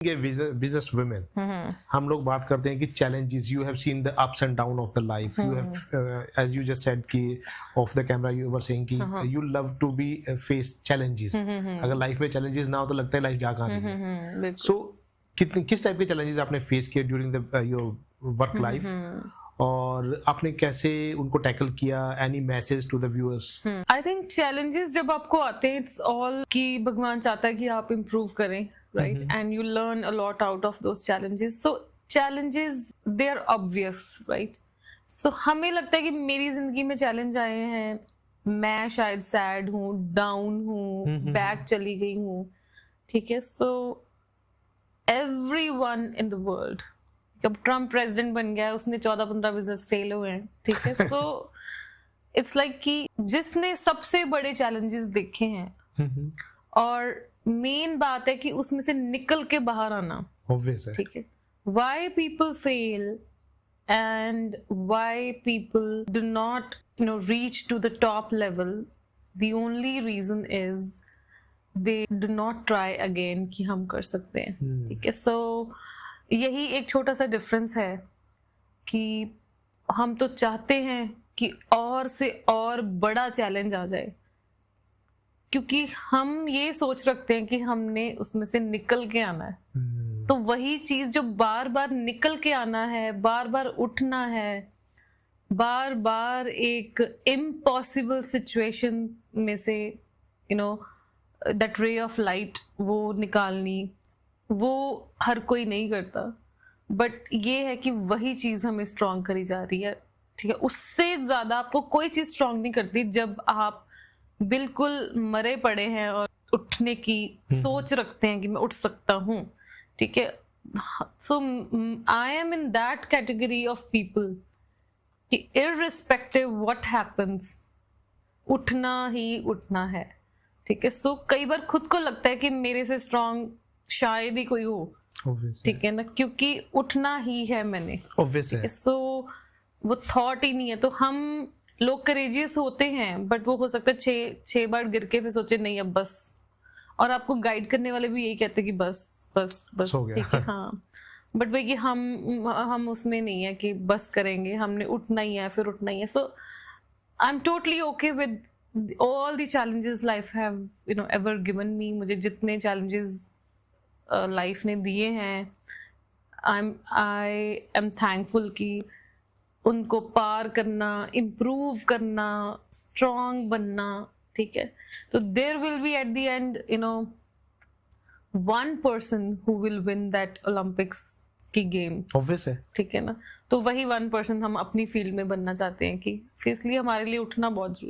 Business women, हम लोग बात करते हैं कि challenges, you have seen the ups and down of the life, you have as you just said कि off the camera you were saying कि you love to be face challenges. अगर life में चैलेंजेस ना हो तो लगता है life जा कहाँ रही है। सो किस टाइप के चैलेंजेस आपने फेस किए during the your work life, और आपने कैसे उनको टैकल किया? Any message to the viewers? I think challenges जब आपको आते हैं, इट्स ऑल कि भगवान चाहता है कि आप इम्प्रूव करें, right? And you learn a lot out of those challenges. So challenges they are obvious, right? So हमें लगता है कि मेरी जिंदगी में चैलेंज आए हैं, मैं शायद सैड हूँ, डाउन हूँ, बैक चली गई हूँ, ठीक है? So everyone in the world, जब ट्रम्प प्रेसिडेंट बन गया, उसने 14-15 बिजनेस फेल हुए हैं, ठीक है? सो इट्स लाइक कि जिसने सबसे बड़े चैलेंजेस देखे हैं, और मेन बात है कि उसमें से निकल के बाहर आना, ठीक है? Why people fail and why people do not, reach to the top level, the only reason is they do not try again कि हम कर सकते हैं, ठीक है? So यही एक छोटा सा डिफरेंस है कि हम तो चाहते हैं कि और से और बड़ा चैलेंज आ जाए, क्योंकि हम ये सोच रखते हैं कि हमने उसमें से निकल के आना है। तो वही चीज जो बार बार निकल के आना है, बार बार उठना है, बार बार एक इम्पॉसिबल सिचुएशन में say that ray of light वो निकालनी, वो हर कोई नहीं करता। बट ये है कि वही चीज हमें स्ट्रॉन्ग करी जा रही है, ठीक है? उससे ज्यादा आपको कोई चीज स्ट्रॉन्ग नहीं करती जब आप बिल्कुल मरे पड़े हैं और उठने की सोच रखते हैं कि मैं उठ सकता हूँ, ठीक है? So I am in that category of people कि इररिस्पेक्टिव व्हाट हैपेंस, उठना ही उठना है, ठीक है? सो कई बार खुद को लगता है कि मेरे से स्ट्रॉन्ग शायद ही कोई हो, ठीक है ना? क्योंकि उठना ही है मैंने, सो वो थॉट ही नहीं है। तो हम लोग करेजियस होते हैं, बट वो हो सकता है 6 बार गिर के फिर सोचे नहीं अब बस, और आपको गाइड करने वाले भी यही कहते हैं कि बस बस बस, ठीक है? हाँ, बट वही कि हम उसमें नहीं है कि बस करेंगे, हमने उठना ही है, फिर उठना ही है। So I am totally okay with all the challenges life have ever given me. मुझे जितने चैलेंजेस लाइफ ने दिए हैं, आई एम थैंकफुल कि उनको पार करना, इम्प्रूव करना, स्ट्रॉन्ग बनना, ठीक है? तो there will be at the end one person who will win that Olympics की गेम, ऑब्वियस है, ठीक है ना? तो वही 1 पर्सन हम अपनी फील्ड में बनना चाहते हैं कि इसलिए हमारे लिए उठना बहुत जरूरी है।